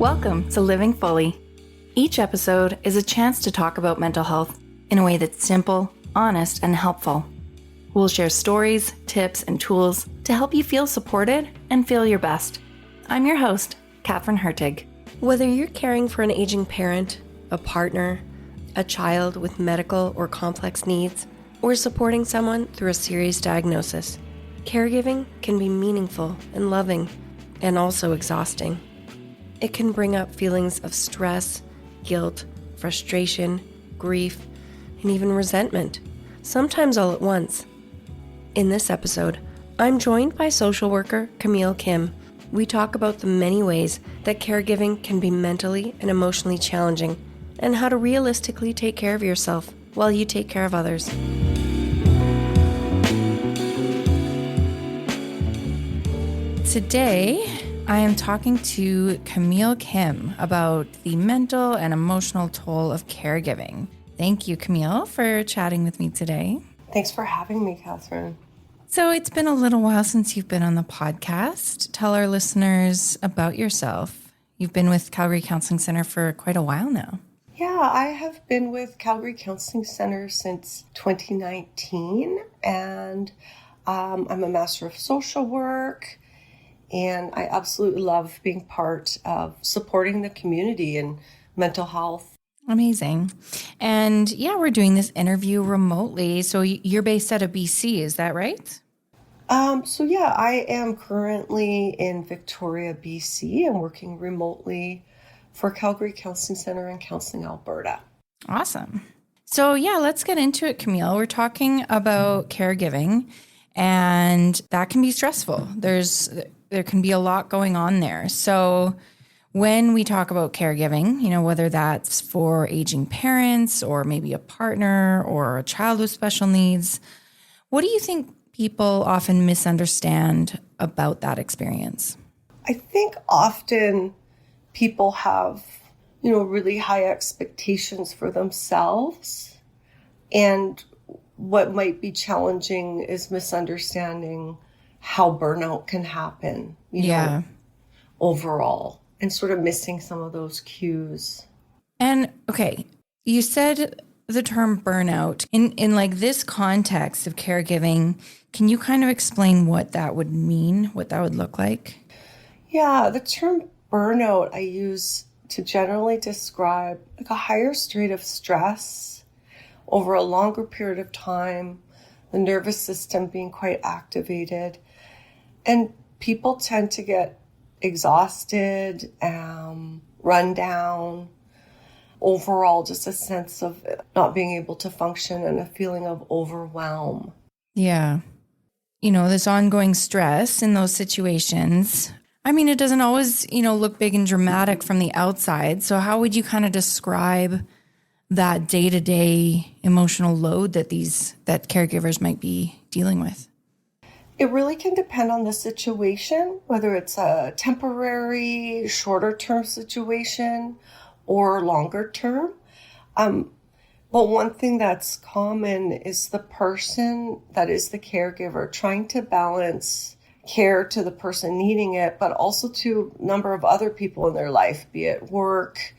Welcome to Living Fully. Each episode is a chance to talk about mental health in a way that's simple, honest, and helpful. We'll share stories, tips, and tools to help you feel supported and feel your best. I'm your host, Catherine Hertig. Whether you're caring for an aging parent, a partner, a child with medical or complex needs, or supporting someone through a serious diagnosis, caregiving can be meaningful and loving, and also exhausting. It can bring up feelings of stress, guilt, frustration, grief, and even resentment, sometimes all at once. In this episode, I'm joined by social worker Camille Kim. We talk about the many ways that caregiving can be mentally and emotionally challenging, and how to realistically take care of yourself while you take care of others. Today, I am talking to Camille Kim about the mental and emotional toll of caregiving. Thank you, Camille, for chatting with me today. Thanks for having me, Catherine. So it's been a little while since you've been on the podcast. Tell our listeners about yourself. You've been with Calgary Counseling Center for quite a while now. Yeah, I have been with Calgary Counseling Center since 2019, and I'm a Master of Social Work, and I absolutely love being part of supporting the community in mental health. Amazing. And yeah, we're doing this interview remotely. So you're based out of BC, is that right? I am currently in Victoria, BC, and working remotely for Calgary Counseling Center in Counseling, Alberta. Awesome. So yeah, let's get into it, Camille. We're talking about caregiving, and that can be stressful. There can be a lot going on there. So when we talk about caregiving, whether that's for aging parents or maybe a partner or a child with special needs, what do you think people often misunderstand about that experience? I think often people have, really high expectations for themselves. And what might be challenging is misunderstanding how burnout can happen, overall, and sort of missing some of those cues. And okay, you said the term burnout in like this context of caregiving. Can you kind of explain what that would mean, what that would look like? Yeah, the term burnout I use to generally describe like a higher state of stress over a longer period of time, the nervous system being quite activated. And people tend to get exhausted, run down, overall just a sense of not being able to function and a feeling of overwhelm. Yeah. This ongoing stress in those situations. I mean, it doesn't always, look big and dramatic from the outside. So how would you kind of describe that day-to-day emotional load that caregivers might be dealing with? It really can depend on the situation, whether it's a temporary, shorter term situation or longer term. But one thing that's common is the person that is the caregiver trying to balance care to the person needing it, but also to a number of other people in their life, be it work,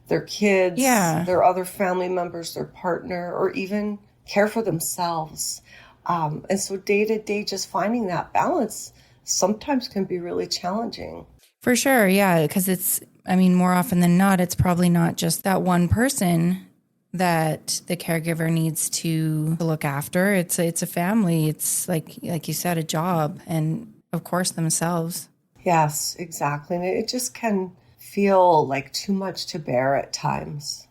their kids, their other family members, their partner, or even care for themselves. And so day to day, just finding that balance sometimes can be really challenging. For sure. Yeah. Because more often than not, it's probably not just that one person that the caregiver needs to look after. It's a family. It's like you said, a job, and of course themselves. Yes, exactly. And it just can feel like too much to bear at times.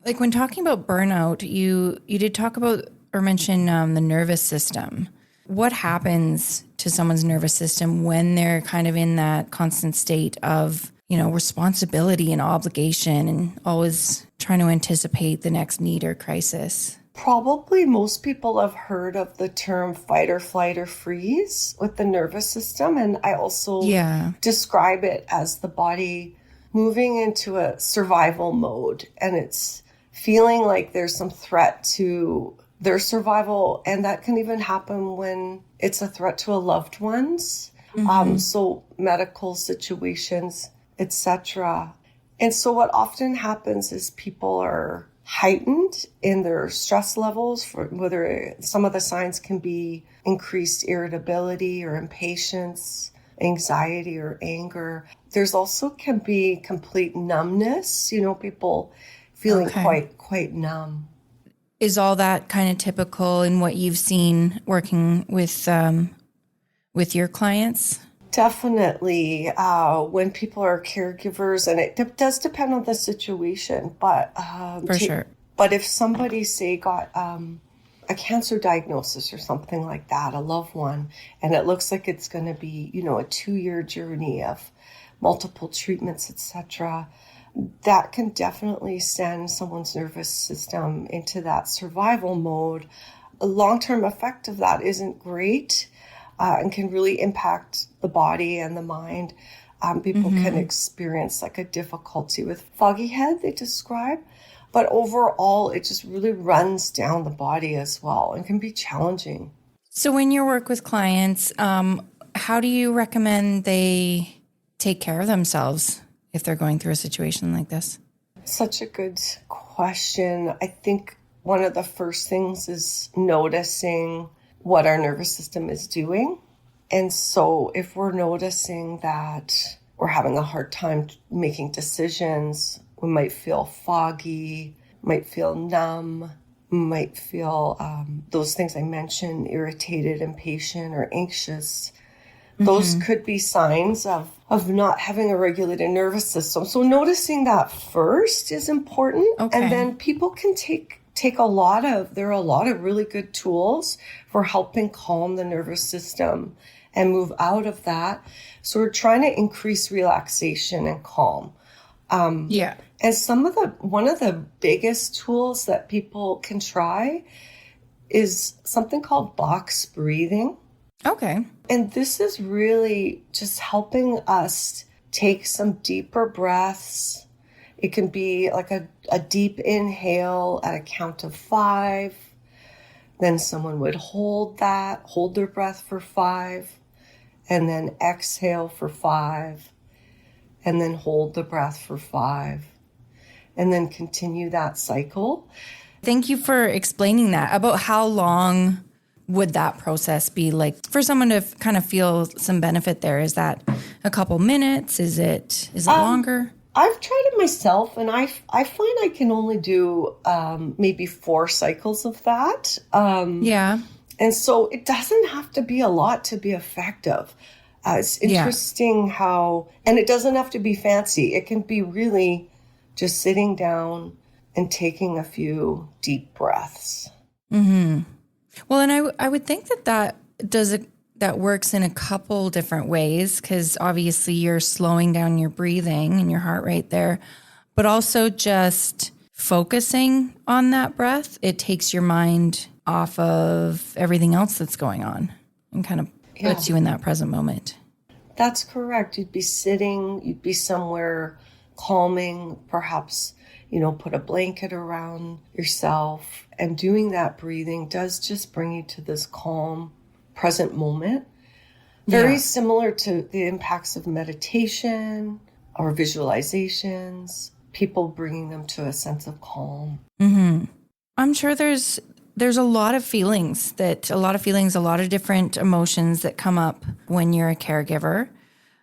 Like when talking about burnout, you did talk about or mention the nervous system. What happens to someone's nervous system when they're kind of in that constant state of, responsibility and obligation and always trying to anticipate the next need or crisis? Probably most people have heard of the term fight or flight or freeze with the nervous system. And I also describe it as the body moving into a survival mode. And it's feeling like there's some threat to their survival, and that can even happen when it's a threat to a loved one's. So medical situations, etc. And so what often happens is people are heightened in their stress levels, for whether some of the signs can be increased irritability or impatience, anxiety or anger. There's also can be complete numbness, people feeling quite numb. Is all that kind of typical in what you've seen working with your clients? Definitely. When people are caregivers, and it does depend on the situation, but For sure. But if somebody, say, got a cancer diagnosis or something like that, a loved one, and it looks like it's going to be, a 2-year journey of multiple treatments, etc., that can definitely send someone's nervous system into that survival mode. A long-term effect of that isn't great and can really impact the body and the mind. People can experience like a difficulty with foggy head, they describe. But overall, it just really runs down the body as well and can be challenging. So when you work with clients, how do you recommend they take care of themselves if they're going through a situation like this? Such a good question. I think one of the first things is noticing what our nervous system is doing. And so if we're noticing that we're having a hard time making decisions, we might feel foggy, might feel numb, might feel those things I mentioned, irritated, impatient, or anxious. Those could be signs of not having a regulated nervous system. So noticing that first is important. Okay. And then people can take there are a lot of really good tools for helping calm the nervous system and move out of that. So we're trying to increase relaxation and calm. And one of the biggest tools that people can try is something called box breathing. Okay. And this is really just helping us take some deeper breaths. It can be like a deep inhale at a count of 5. Then someone would hold their breath for 5, and then exhale for 5, and then hold the breath for 5, and then continue that cycle. Thank you for explaining that. About how long would that process be, like, for someone to kind of feel some benefit there? Is that a couple minutes? Is it longer? I've tried it myself, and I find I can only do maybe 4 cycles of that. And so it doesn't have to be a lot to be effective. It's interesting how, and it doesn't have to be fancy. It can be really just sitting down and taking a few deep breaths. Mm-hmm. Well, and I would think that works in a couple different ways, because obviously you're slowing down your breathing and your heart rate there, but also just focusing on that breath. It takes your mind off of everything else that's going on and kind of puts you in that present moment. That's correct. You'd be somewhere calming, perhaps, put a blanket around yourself, and doing that breathing does just bring you to this calm, present moment. Very similar to the impacts of meditation or visualizations, people bringing them to a sense of calm. Mm-hmm. I'm sure there's a lot of feelings, a lot of different emotions that come up when you're a caregiver.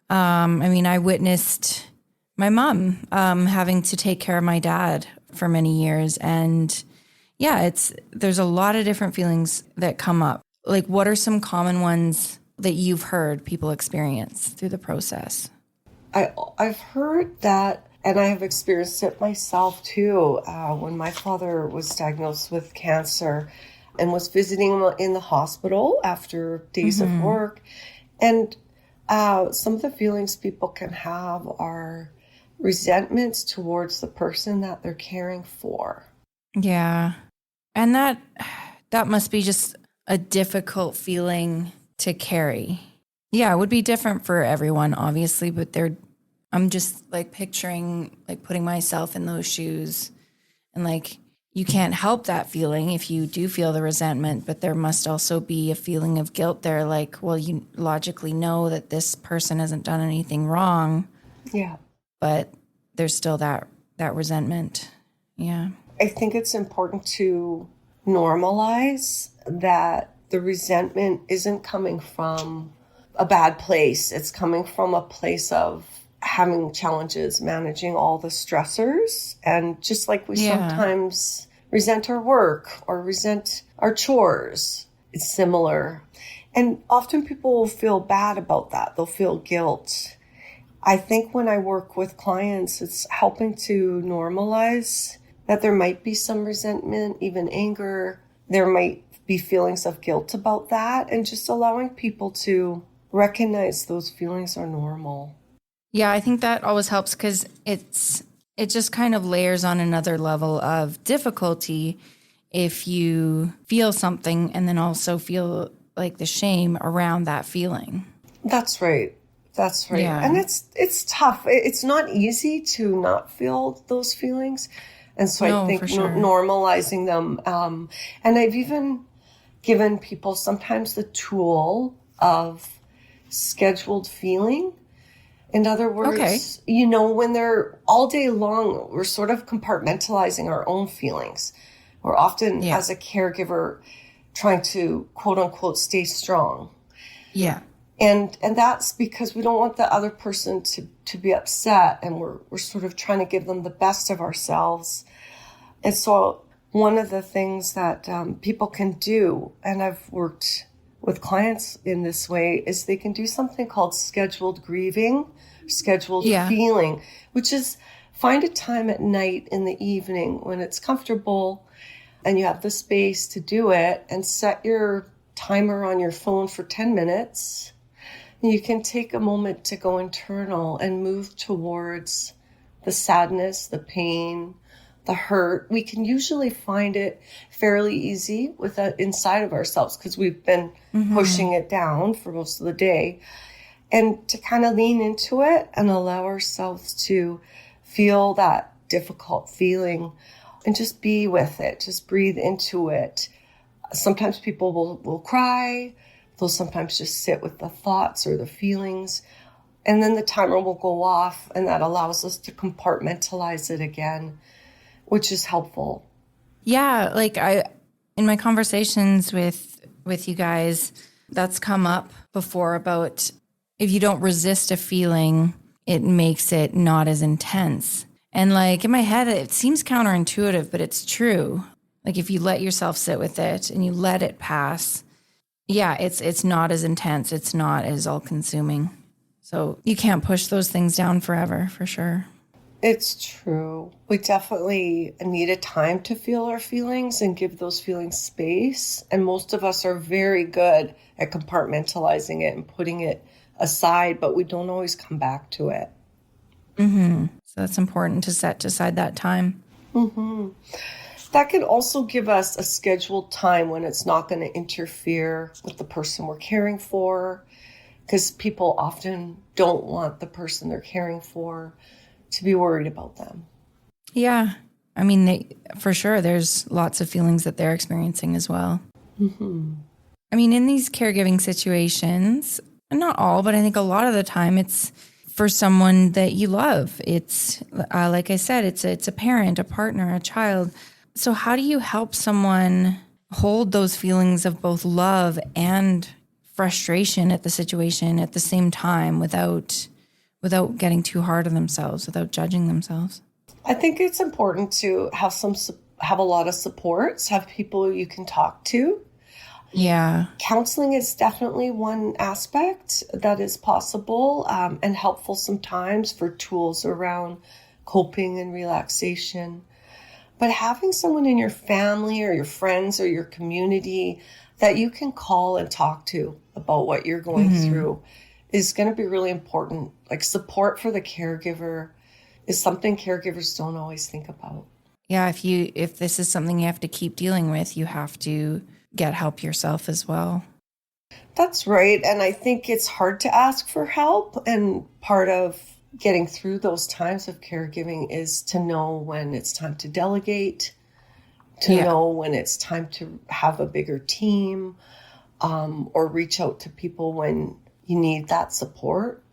I witnessed my mom having to take care of my dad for many years. And there's a lot of different feelings that come up. Like, what are some common ones that you've heard people experience through the process? I've heard that, and I have experienced it myself too, when my father was diagnosed with cancer and was visiting him in the hospital after days of work. And some of the feelings people can have are resentments towards the person that they're caring for. Yeah. And that must be just a difficult feeling to carry. Yeah, it would be different for everyone, obviously, but I'm just like picturing, like putting myself in those shoes, and like, you can't help that feeling if you do feel the resentment, but there must also be a feeling of guilt there. Like, well, you logically know that this person hasn't done anything wrong. Yeah. But there's still that resentment. Yeah. I think it's important to normalize that the resentment isn't coming from a bad place. It's coming from a place of having challenges, managing all the stressors. And just like we sometimes resent our work or resent our chores, it's similar. And often people will feel bad about that. They'll feel guilt. I think when I work with clients, it's helping to normalize that there might be some resentment, even anger. There might be feelings of guilt about that, and just allowing people to recognize those feelings are normal. Yeah, I think that always helps because it just kind of layers on another level of difficulty if you feel something and then also feel like the shame around that feeling. That's right. That's right. Yeah. And it's tough. It's not easy to not feel those feelings. And so I think for sure. normalizing them. And I've even given people sometimes the tool of scheduled feeling. In other words, when they're all day long, we're sort of compartmentalizing our own feelings. We're often, as a caregiver, trying to, quote unquote, stay strong. Yeah. And that's because we don't want the other person to be upset, and we're sort of trying to give them the best of ourselves. And so one of the things that people can do, and I've worked with clients in this way, is they can do something called scheduled grieving, scheduled feeling, which is find a time at night in the evening when it's comfortable and you have the space to do it, and set your timer on your phone for 10 minutes. You can take a moment to go internal and move towards the sadness, the pain, the hurt. We can usually find it fairly easy inside of ourselves because we've been pushing it down for most of the day. And to kind of lean into it and allow ourselves to feel that difficult feeling and just be with it, just breathe into it. Sometimes people will cry. They'll sometimes just sit with the thoughts or the feelings. And then the timer will go off, and that allows us to compartmentalize it again, which is helpful. Yeah, like in my conversations with you guys, that's come up before about if you don't resist a feeling, it makes it not as intense. And like in my head, it seems counterintuitive, but it's true. Like if you let yourself sit with it and you let it pass, it's not as intense. It's not as all-consuming. So you can't push those things down forever, for sure. It's true. We definitely need a time to feel our feelings and give those feelings space. And most of us are very good at compartmentalizing it and putting it aside, but we don't always come back to it. Mm-hmm. So it's important to set aside that time. Mm-hmm. That can also give us a scheduled time when it's not going to interfere with the person we're caring for, because people often don't want the person they're caring for to be worried about them. Yeah. I mean, for sure, there's lots of feelings that they're experiencing as well. Mm-hmm. I mean, in these caregiving situations, not all, but I think a lot of the time it's for someone that you love. It's, like I said, it's a parent, a partner, a child. So how do you help someone hold those feelings of both love and frustration at the situation at the same time without getting too hard on themselves, without judging themselves? I think it's important to have a lot of supports, have people you can talk to. Yeah. Counseling is definitely one aspect that is possible and helpful sometimes for tools around coping and relaxation. But having someone in your family or your friends or your community that you can call and talk to about what you're going through is going to be really important. Like support for the caregiver is something caregivers don't always think about. Yeah, if this is something you have to keep dealing with, you have to get help yourself as well. That's right. And I think it's hard to ask for help. And part of getting through those times of caregiving is to know when it's time to delegate, to know when it's time to have a bigger team, or reach out to people when you need that support.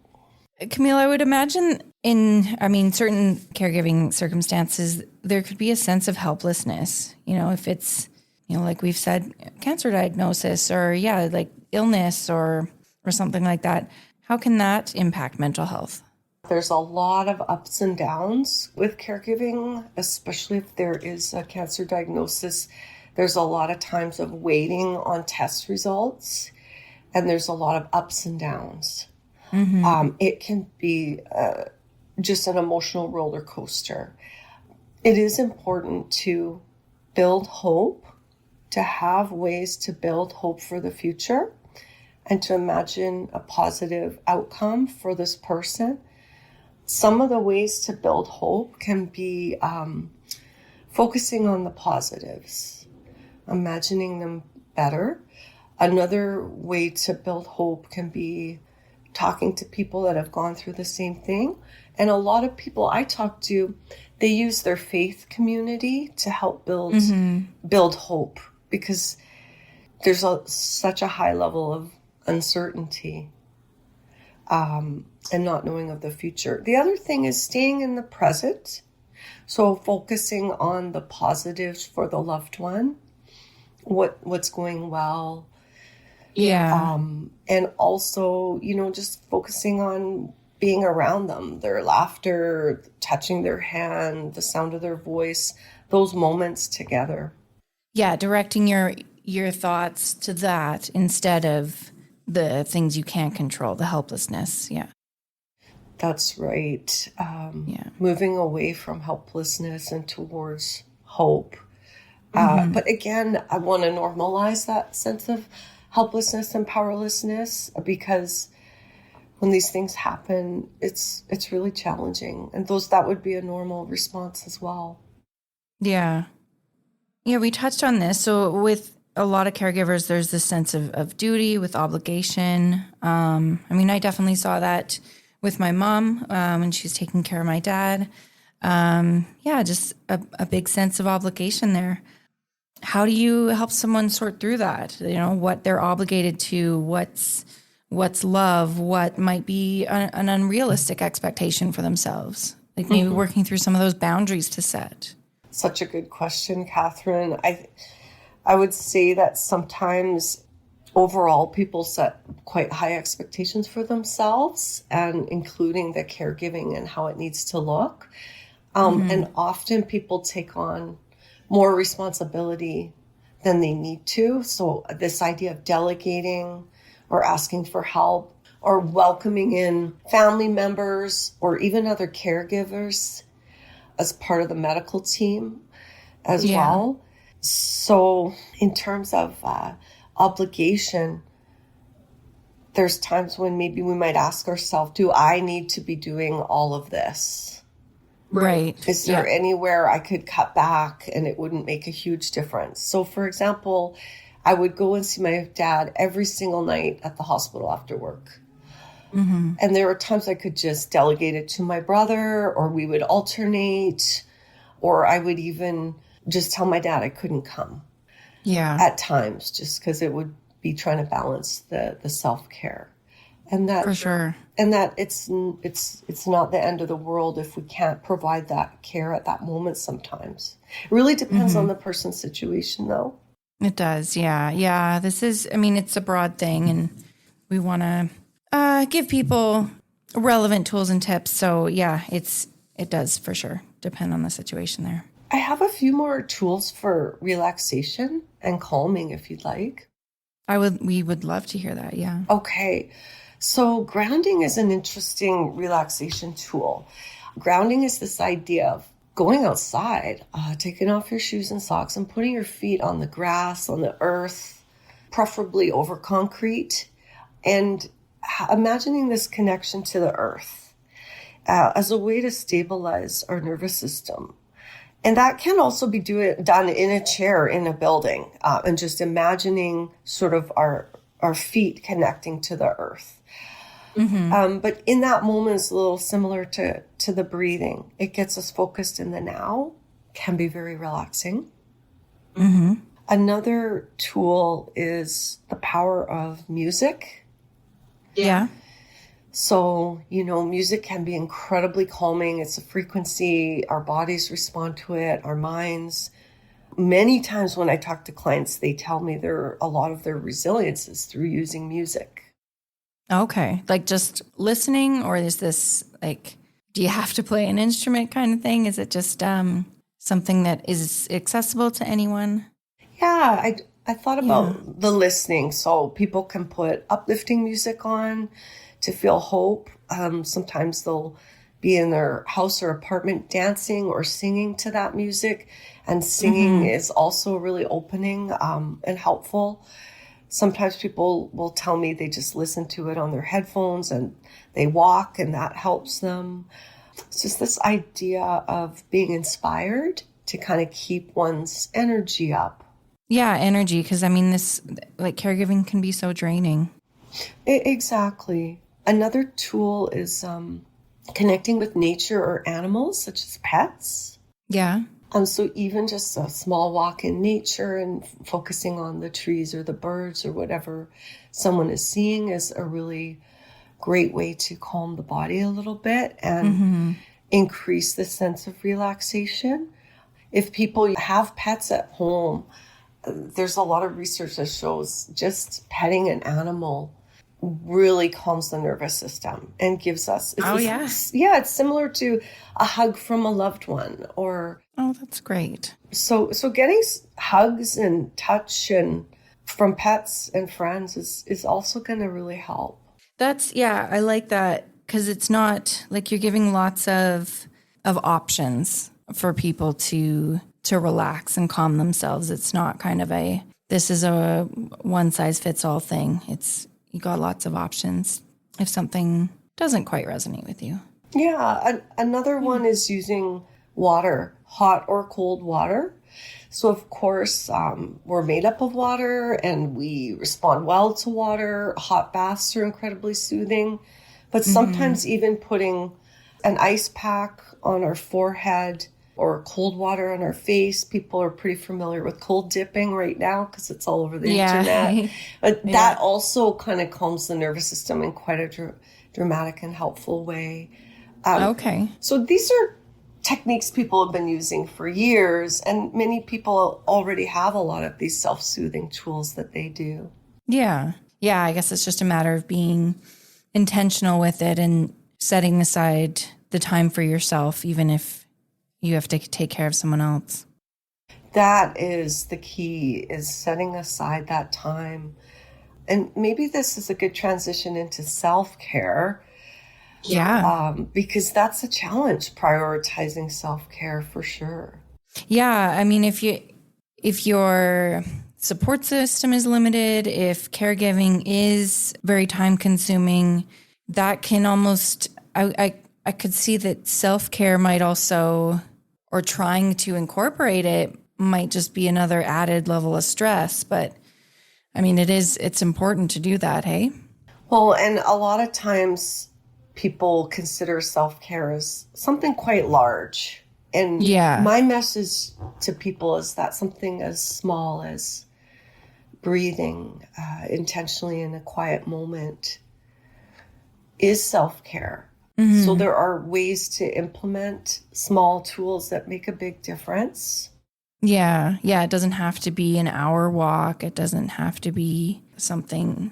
Camille, I would imagine certain caregiving circumstances, there could be a sense of helplessness. If it's, like we've said, cancer diagnosis or like illness or something like that. How can that impact mental health? There's a lot of ups and downs with caregiving, especially if there is a cancer diagnosis. There's a lot of times of waiting on test results, and there's a lot of ups and downs. Mm-hmm. It can be just an emotional roller coaster. It is important to build hope, to have ways to build hope for the future, and to imagine a positive outcome for this person. Some of the ways to build hope can be focusing on the positives, imagining them better. Another way to build hope can be talking to people that have gone through the same thing. And a lot of people I talk to, they use their faith community to help build hope, because there's such a high level of uncertainty and not knowing of the future. The other thing is staying in the present. So focusing on the positives for the loved one, what's going well. Yeah. And also, just focusing on being around them, their laughter, touching their hand, the sound of their voice, those moments together. Yeah, directing your thoughts to that instead of the things you can't control, the helplessness. Yeah. That's right. Moving away from helplessness and towards hope. But again, I want to normalize that sense of helplessness and powerlessness, because when these things happen, it's really challenging. And that would be a normal response as well. Yeah. Yeah, we touched on this. So with a lot of caregivers, there's this sense of duty with obligation. I definitely saw that with my mom when she was taking care of my dad. Just a big sense of obligation there. How do you help someone sort through that? What they're obligated to, what's love, what might be an unrealistic expectation for themselves? Like maybe working through some of those boundaries to set. Such a good question, Catherine. I would say that sometimes overall people set quite high expectations for themselves, and including the caregiving and how it needs to look. And often people take on more responsibility than they need to. So this idea of delegating or asking for help or welcoming in family members or even other caregivers as part of the medical team as well. So in terms of obligation, there's times when maybe we might ask ourselves, do I need to be doing all of this? Right. Is there anywhere I could cut back and it wouldn't make a huge difference? So for example, I would go and see my dad every single night at the hospital after work. Mm-hmm. And there were times I could just delegate it to my brother, or we would alternate, or I would even just tell my dad I couldn't come. Yeah. At times, just because it would be trying to balance the self-care. And that for sure. And that it's not the end of the world if we can't provide that care at that moment sometimes. It really depends on the person's situation though. It does, yeah. Yeah. This is, it's a broad thing, and we want to give people relevant tools and tips. So yeah, it does for sure depend on the situation there. I have a few more tools for relaxation and calming if you'd like. We would love to hear that, yeah. Okay. So grounding is an interesting relaxation tool. Grounding is this idea of going outside, taking off your shoes and socks and putting your feet on the grass, on the earth, preferably over concrete, and imagining this connection to the earth as a way to stabilize our nervous system. And that can also be done in a chair in a building, and just imagining sort of our feet connecting to the earth. Mm-hmm. But in that moment, it's a little similar to the breathing. It gets us focused in the now, can be very relaxing. Mm-hmm. Another tool is the power of music. Yeah. So, music can be incredibly calming. It's a frequency. Our bodies respond to it, our minds. Many times when I talk to clients, they tell me a lot of their resilience is through using music. Okay. Like just listening, or is this like, do you have to play an instrument kind of thing? Is it just something that is accessible to anyone? Yeah, I thought about the listening. So people can put uplifting music on to feel hope. Sometimes they'll be in their house or apartment dancing or singing to that music. And singing is also really opening and helpful. Sometimes people will tell me they just listen to it on their headphones and they walk and that helps them. It's just this idea of being inspired to kind of keep one's energy up. Yeah, energy. Because this, like, caregiving can be so draining. Exactly. Another tool is connecting with nature or animals, such as pets. Yeah. So even just a small walk in nature and focusing on the trees or the birds or whatever someone is seeing is a really great way to calm the body a little bit and increase the sense of relaxation. If people have pets at home, there's a lot of research that shows just petting an animal really calms the nervous system and gives us... It's similar to a hug from a loved one or... Oh, that's great. So getting hugs and touch and from pets and friends is also going to really help. I like that, because it's not like you're giving lots of options for people to relax and calm themselves. It's not kind of this is a one size fits all thing. You got lots of options if something doesn't quite resonate with you. Yeah. Another one is using water, hot or cold water. So, of course, we're made up of water and we respond well to water. Hot baths are incredibly soothing. But sometimes even putting an ice pack on our forehead or cold water on our face. People are pretty familiar with cold dipping right now because it's all over the internet. But that also kind of calms the nervous system in quite a dramatic and helpful way. Okay. So these are techniques people have been using for years, and many people already have a lot of these self-soothing tools that they do. Yeah. Yeah, I guess it's just a matter of being intentional with it and setting aside the time for yourself, even if you have to take care of someone else. That is the key, is setting aside that time. And maybe this is a good transition into self-care. Yeah. Because that's a challenge, prioritizing self-care for sure. Yeah. If your support system is limited, if caregiving is very time consuming, that can almost, I could see that self-care might also, or trying to incorporate it might just be another added level of stress. But it's important to do that. Hey? Well, and a lot of times people consider self-care as something quite large. And my message to people is that something as small as breathing intentionally in a quiet moment is self-care. So there are ways to implement small tools that make a big difference. Yeah. Yeah. It doesn't have to be an hour walk. It doesn't have to be something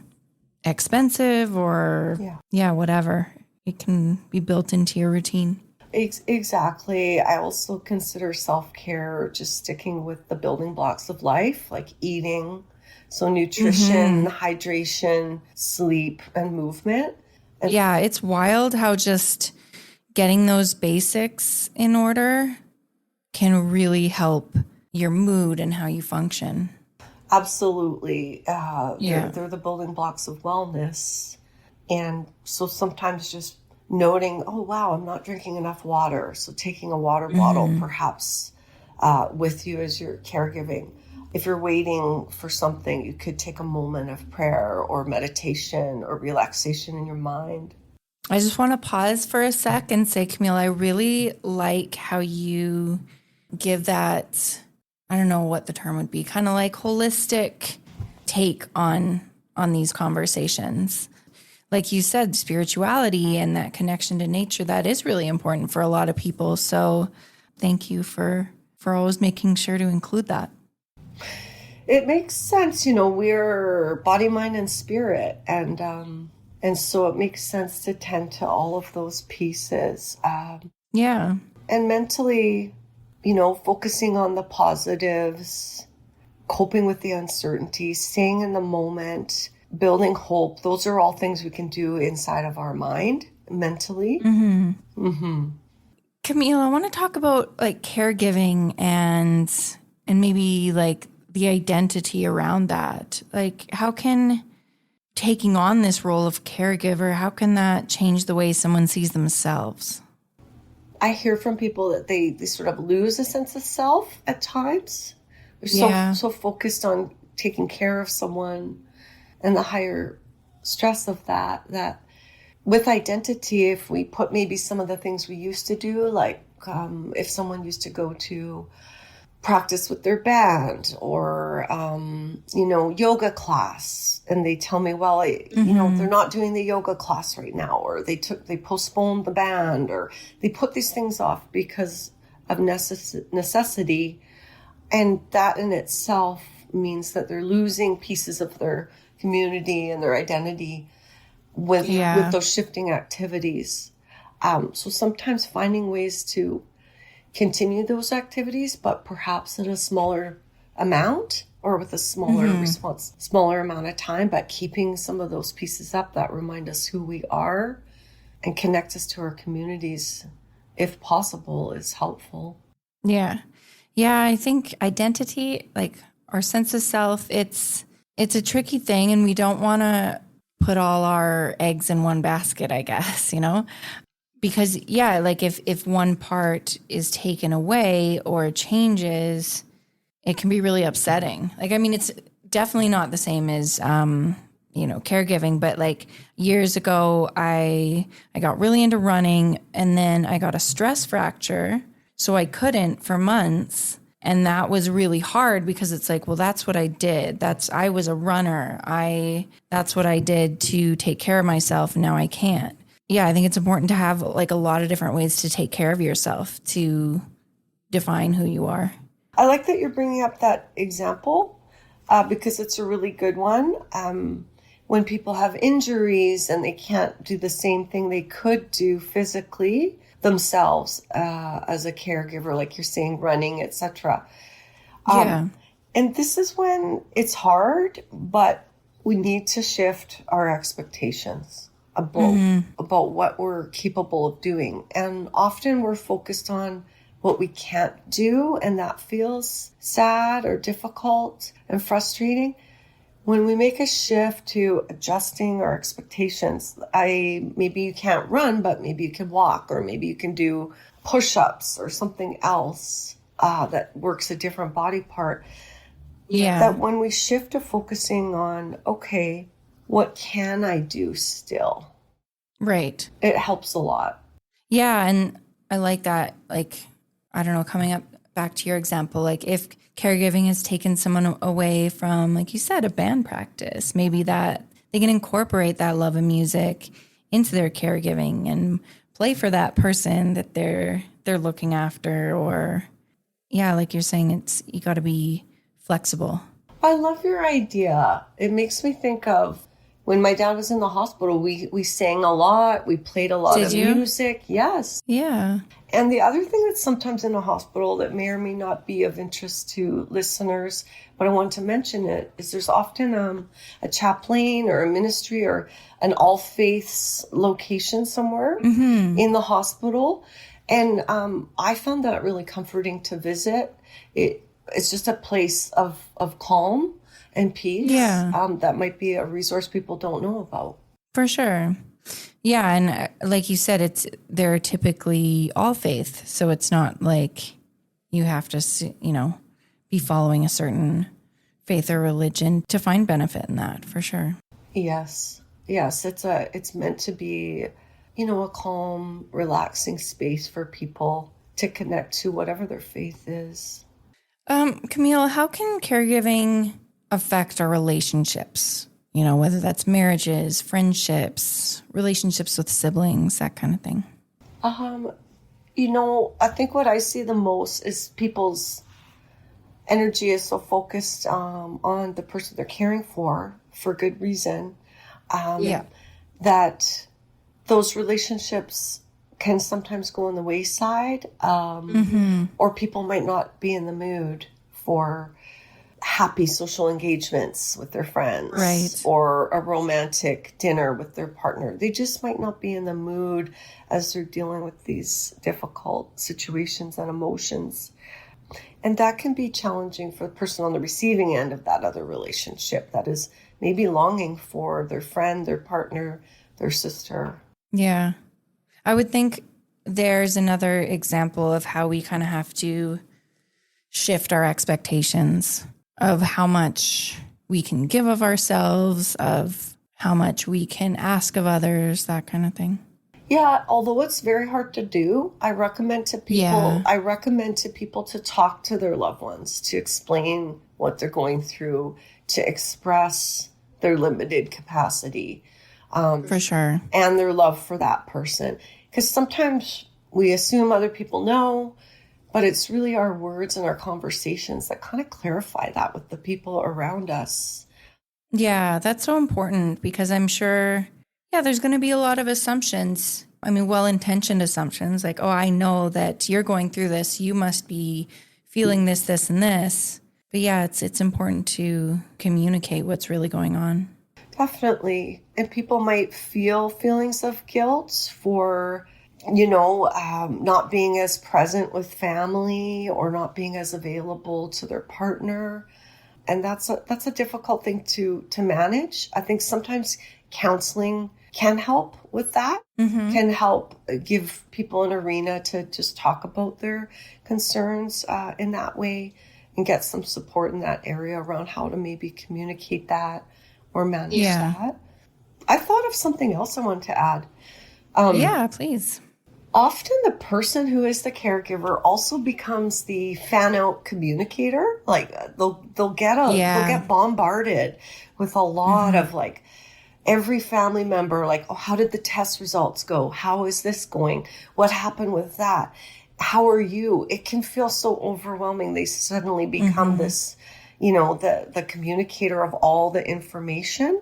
expensive or whatever. It can be built into your routine. Exactly. I also consider self-care just sticking with the building blocks of life, like eating. So nutrition, hydration, sleep, and movement. Yeah, it's wild how just getting those basics in order can really help your mood and how you function. Absolutely. They're the building blocks of wellness. And so sometimes just noting, oh, wow, I'm not drinking enough water. So taking a water bottle perhaps with you as you're caregiving. If you're waiting for something, you could take a moment of prayer or meditation or relaxation in your mind. I just want to pause for a sec and say, Camille, I really like how you give that, I don't know what the term would be, kind of like holistic take on these conversations. like you said, spirituality and that connection to nature, that is really important for a lot of people. So thank you for always making sure to include that. It makes sense. We're body, mind, and spirit. And so it makes sense to tend to all of those pieces. Yeah. And mentally, focusing on the positives, coping with the uncertainty, staying in the moment, building hope. Those are all things we can do inside of our mind mentally. Mm-hmm. Mm-hmm. Camille, I want to talk about like caregiving and maybe like the identity around that. Like, how can taking on this role of caregiver, how can that change the way someone sees themselves? I hear from people that they sort of lose a sense of self at times. They're so focused on taking care of someone and the higher stress of that with identity, if we put maybe some of the things we used to do, like if someone used to go to practice with their band or, yoga class, and they tell me, well, they're not doing the yoga class right now, or they postponed the band, or they put these things off because of necessity. And that in itself means that they're losing pieces of their community and their identity with those shifting activities. So sometimes finding ways to continue those activities, but perhaps at a smaller amount or with a smaller smaller amount of time, but keeping some of those pieces up that remind us who we are and connect us to our communities, if possible, is helpful. Yeah. Yeah, I think identity, like our sense of self, it's a tricky thing, and we don't want to put all our eggs in one basket, I guess, because like if one part is taken away or changes, it can be really upsetting. Like, I mean, it's definitely not the same as, caregiving, but like years ago, I got really into running, and then I got a stress fracture. So I couldn't for months. And that was really hard because it's like, well, that's what I did. I was a runner. That's what I did to take care of myself. And now I can't. Yeah, I think it's important to have like a lot of different ways to take care of yourself to define who you are. I like that you're bringing up that example because it's a really good one. When people have injuries and they can't do the same thing they could do physically themselves as a caregiver, like you're saying, running, etc. And this is when it's hard, but we need to shift our expectations about what we're capable of doing. And often we're focused on what we can't do, and that feels sad or difficult and frustrating. When we make a shift to adjusting our expectations, maybe you can't run, but maybe you can walk, or maybe you can do push-ups or something else that works a different body part. Yeah. That when we shift to focusing on, okay, what can I do still? Right. It helps a lot. Yeah. And I like that, like, I don't know, coming up back to your example, like if caregiving has taken someone away from, like you said, a band practice, maybe that they can incorporate that love of music into their caregiving and play for that person that they're looking after. Or, yeah, like you're saying, you got to be flexible. I love your idea. It makes me think of when my dad was in the hospital, we sang a lot. We played a lot of music. Yes. Yeah. And the other thing that's sometimes in a hospital that may or may not be of interest to listeners, but I want to mention it, is there's often a chaplain or a ministry or an all faiths location somewhere in the hospital. And I found that really comforting to visit. It's just a place of calm and peace. Yeah. That might be a resource people don't know about. For sure. Yeah. And like you said, they're typically all faith. So it's not like you have to, be following a certain faith or religion to find benefit in that, for sure. Yes. It's meant to be, a calm, relaxing space for people to connect to whatever their faith is. Camille, how can caregiving affect our relationships? you know, whether that's marriages, friendships, relationships with siblings, that kind of thing? You know, I think what I see the most is people's energy is so focused on the person they're caring for good reason. That those relationships can sometimes go on the wayside, or people might not be in the mood for happy social engagements with their friends, Right. or a romantic dinner with their partner. They just might not be in the mood as they're dealing with these difficult situations and emotions. And that can be challenging for the person on the receiving end of that other relationship that is maybe longing for their friend, their partner, their sister. Yeah. I would think there's another example of how we kind of have to shift our expectations of how much we can give of ourselves, of how much we can ask of others, that kind of thing. Yeah, although it's very hard to do, I recommend to people to talk to their loved ones, to explain what they're going through, to express their limited capacity. For sure. And their love for that person. Because sometimes we assume other people know, but it's really our words and our conversations that kind of clarify that with the people around us. Yeah, that's so important because I'm sure, there's going to be a lot of assumptions. I mean, well-intentioned assumptions like, oh, I know that you're going through this. You must be feeling this, this, and this. But yeah, it's important to communicate what's really going on. Definitely. And people might feel feelings of guilt for, not being as present with family or not being as available to their partner. And that's a difficult thing to manage. I think sometimes counseling can help with that, can help give people an arena to just talk about their concerns in that way and get some support in that area around how to maybe communicate that or manage that. I thought of something else I wanted to add. Please. Often the person who is the caregiver also becomes the fan out communicator. Like they'll get bombarded with a lot of like every family member, like, oh, how did the test results go? How is this going? What happened with that? How are you? It can feel so overwhelming. They suddenly become this, the communicator of all the information.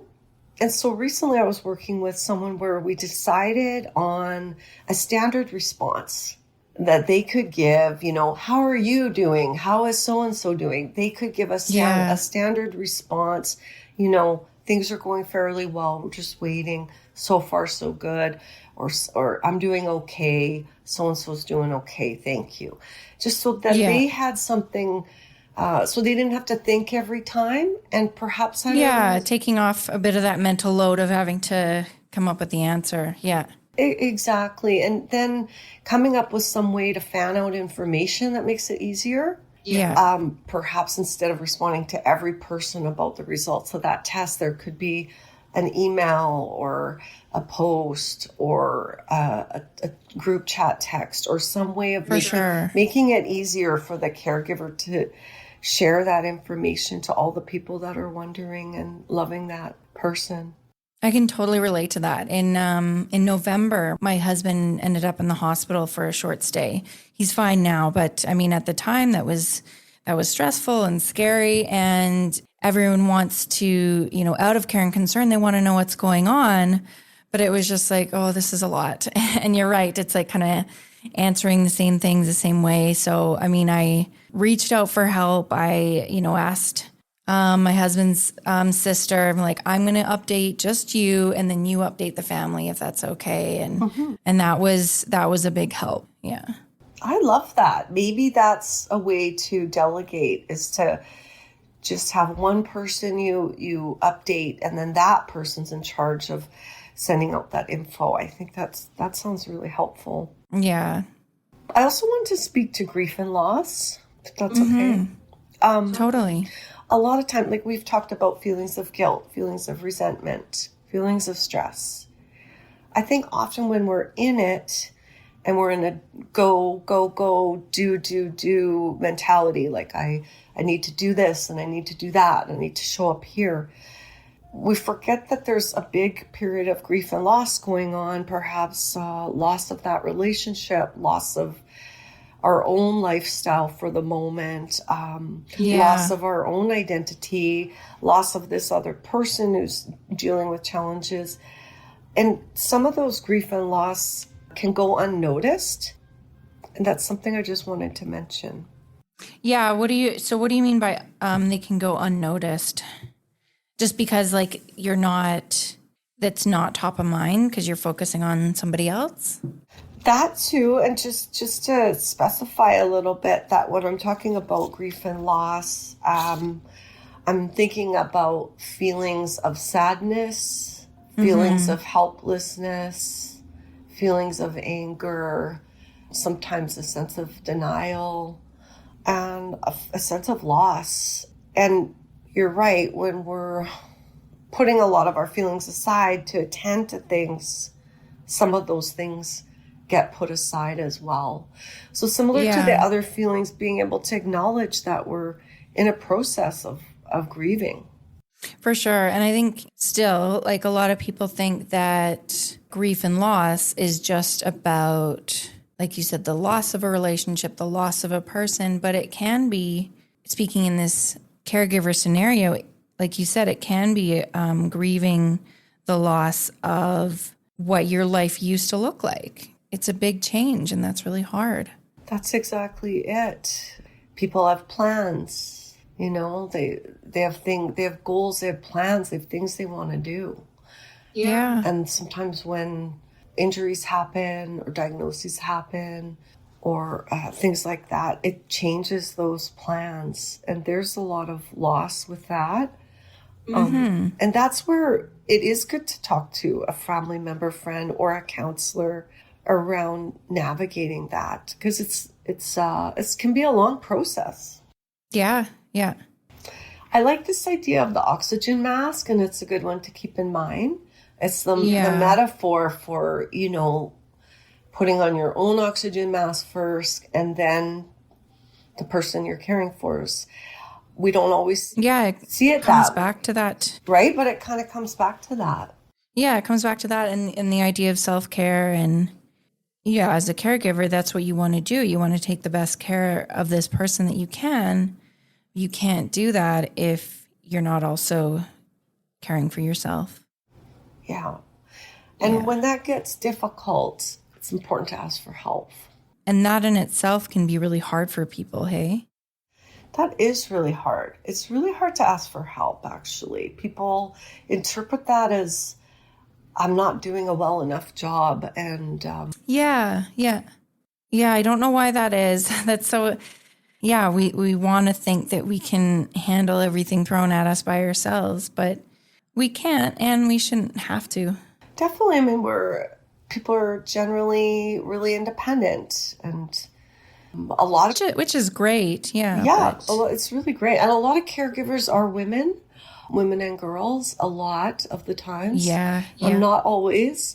And so recently I was working with someone where we decided on a standard response that they could give, how are you doing? How is so-and-so doing? They could give us a standard response, things are going fairly well. We're just waiting. So far, so good. Or I'm doing okay. So-and-so's doing okay. Thank you. Just so that they had something, so they didn't have to think every time. And perhaps taking off a bit of that mental load of having to come up with the answer. Yeah. Exactly. And then coming up with some way to fan out information that makes it easier. Yeah. Perhaps instead of responding to every person about the results of that test, there could be an email or a post or a group chat text or some way of making it easier for the caregiver to share that information to all the people that are wondering and loving that person. I can totally relate to that. In November, my husband ended up in the hospital for a short stay. He's fine now, but I mean, at the time that was stressful and scary, and everyone wants to, out of care and concern, they want to know what's going on. But it was just like, oh, this is a lot. And you're right. It's like kind of answering the same things the same way. So, I mean, I reached out for help. I, asked my husband's sister, I'm like, I'm going to update just you, and then you update the family if that's okay. And that was a big help. Yeah. I love that. Maybe that's a way to delegate, is to just have one person you update, and then that person's in charge of sending out that info. I think that sounds really helpful. Yeah. I also want to speak to grief and loss, if that's okay. Totally. A lot of time, like we've talked about feelings of guilt, feelings of resentment, feelings of stress. I think often when we're in it and we're in a go, do mentality, like I need to do this and I need to do that and I need to show up here, we forget that there's a big period of grief and loss going on, perhaps loss of that relationship, loss of our own lifestyle for the moment, loss of our own identity, loss of this other person who's dealing with challenges. And some of those grief and loss can go unnoticed. And that's something I just wanted to mention. Yeah. What do you mean by they can go unnoticed? Just because like that's not top of mind because you're focusing on somebody else? That too, and just to specify a little bit that when I'm talking about grief and loss, I'm thinking about feelings of sadness, feelings of helplessness, feelings of anger, sometimes a sense of denial, and a sense of loss. And you're right, when we're putting a lot of our feelings aside to attend to things, some of those things get put aside as well. So similar to the other feelings, being able to acknowledge that we're in a process of grieving. For sure. And I think still, like a lot of people think that grief and loss is just about, like you said, the loss of a relationship, the loss of a person, but it can be, speaking in this caregiver scenario, like you said, it can be grieving the loss of what your life used to look like. It's a big change, and that's really hard. That's exactly it. People have plans, you know, they have goals, they have plans, they have things they want to do. Yeah. And sometimes when injuries happen or diagnoses happen or things like that, it changes those plans. And there's a lot of loss with that. And that's where it is good to talk to a family member, friend, or a counselor around navigating that, because it can be a long process. Yeah. I like this idea of the oxygen mask, and it's a good one to keep in mind. It's the metaphor for, you know, putting on your own oxygen mask first, and then the person you're caring for is. We don't always see it comes back to that. Right? But it kind of comes back to that. Yeah, it comes back to that and the idea of self-care. And yeah, as a caregiver, that's what you want to do. You want to take the best care of this person that you can. You can't do that if you're not also caring for yourself. Yeah. And when that gets difficult, it's important to ask for help. And that in itself can be really hard for people, hey? That is really hard. It's really hard to ask for help, actually. People interpret that as, I'm not doing a well enough job. And Yeah, I don't know why that is. That's so, we want to think that we can handle everything thrown at us by ourselves, but we can't, and we shouldn't have to. Definitely. I mean, people are generally really independent, and a lot of which is great. Yeah, it's really great. And a lot of caregivers are women and girls a lot of the times. Yeah. Not always,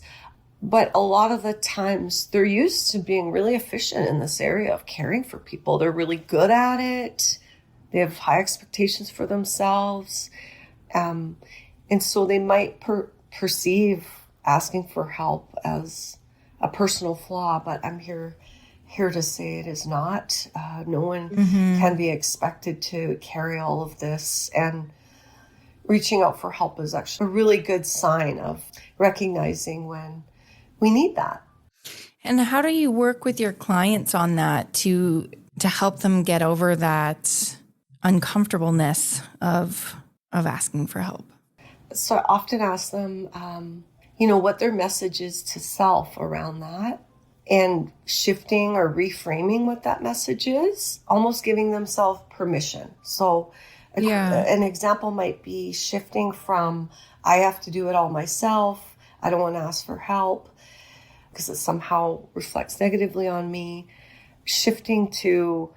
but a lot of the times they're used to being really efficient in this area of caring for people. They're really good at it. They have high expectations for themselves. And so they might perceive asking for help as a personal flaw, but I'm here to say it is not. No one can be expected to carry all of this, and reaching out for help is actually a really good sign of recognizing when we need that. And how do you work with your clients on that to help them get over that uncomfortableness of asking for help? So I often ask them, what their message is to self around that, and shifting or reframing what that message is, almost giving themselves permission. So an example might be shifting from, I have to do it all myself, I don't want to ask for help because it somehow reflects negatively on me, shifting to,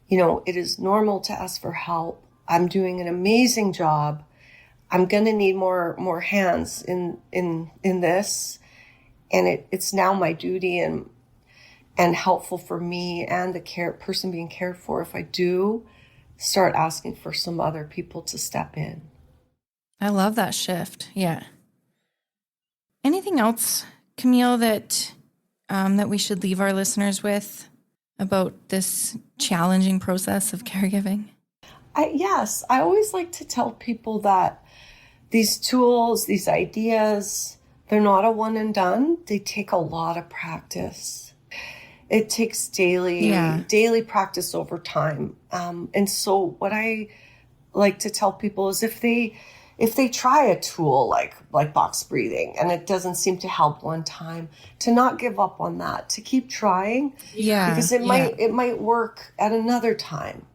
it is normal to ask for help. I'm doing an amazing job. I'm going to need more hands in this. And it's now my duty and helpful for me and the person being cared for if I do start asking for some other people to step in. I love that shift. Yeah. Anything else, Camille, that we should leave our listeners with about this challenging process of caregiving? Yes, I always like to tell people that these tools, these ideas, they're not a one and done. They take a lot of practice. It takes daily practice over time. And so what I like to tell people is if they try a tool like box breathing and it doesn't seem to help one time, to not give up on that, to keep trying. Yeah. Because it might work at another time.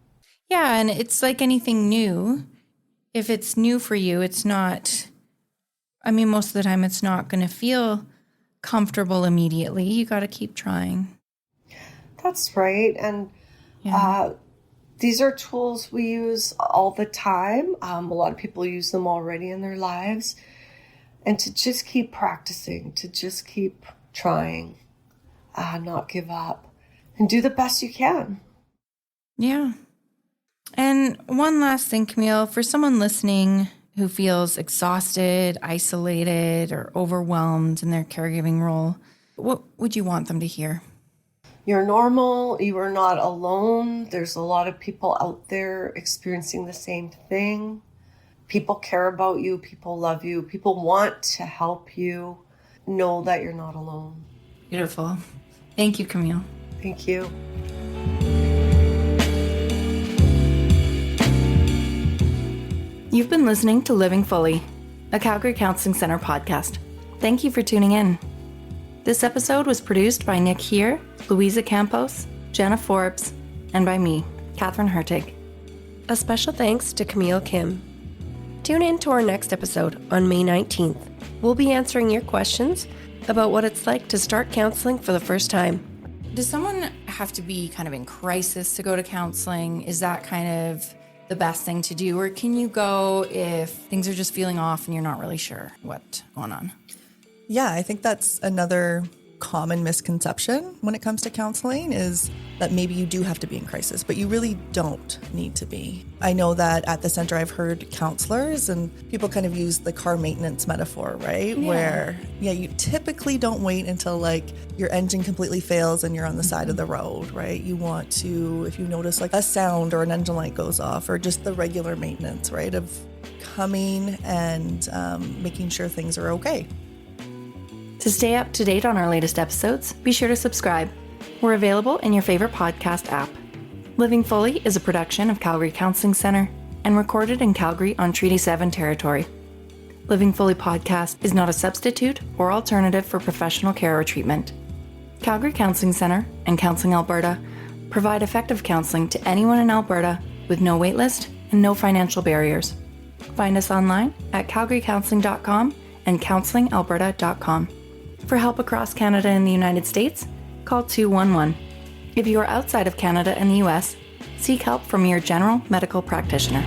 Yeah, and it's like anything new. If it's new for you, it's not, most of the time it's not going to feel comfortable immediately. You got to keep trying. That's right. And these are tools we use all the time. A lot of people use them already in their lives. And to just keep practicing, to just keep trying, not give up, and do the best you can. Yeah. And one last thing, Camille, for someone listening who feels exhausted, isolated, or overwhelmed in their caregiving role, what would you want them to hear? You're normal. You are not alone. There's a lot of people out there experiencing the same thing. People care about you. People love you. People want to help you. Know that you're not alone. Beautiful. Thank you, Camille. Thank you. You've been listening to Living Fully, a Calgary Counseling Centre podcast. Thank you for tuning in. This episode was produced by Nick Here, Louisa Campos, Jenna Forbes, and by me, Catherine Hertig. A special thanks to Camille Kim. Tune in to our next episode on May 19th. We'll be answering your questions about what it's like to start counseling for the first time. Does someone have to be kind of in crisis to go to counseling? Is that kind of the best thing to do? Or can you go if things are just feeling off and you're not really sure what's going on? Yeah, I think that's another common misconception when it comes to counseling is that maybe you do have to be in crisis, but you really don't need to be. I know that at the center I've heard counselors and people kind of use the car maintenance metaphor, right? Yeah. Where, you typically don't wait until like your engine completely fails and you're on the side of the road, right? You want to, if you notice like a sound or an engine light goes off or just the regular maintenance, right? Of coming and making sure things are okay. To stay up to date on our latest episodes, be sure to subscribe. We're available in your favorite podcast app. Living Fully is a production of Calgary Counseling Centre and recorded in Calgary on Treaty 7 territory. Living Fully podcast is not a substitute or alternative for professional care or treatment. Calgary Counseling Centre and Counseling Alberta provide effective counseling to anyone in Alberta with no waitlist and no financial barriers. Find us online at calgarycounseling.com and counselingalberta.com. For help across Canada and the United States, call 211. If you are outside of Canada and the US, seek help from your general medical practitioner.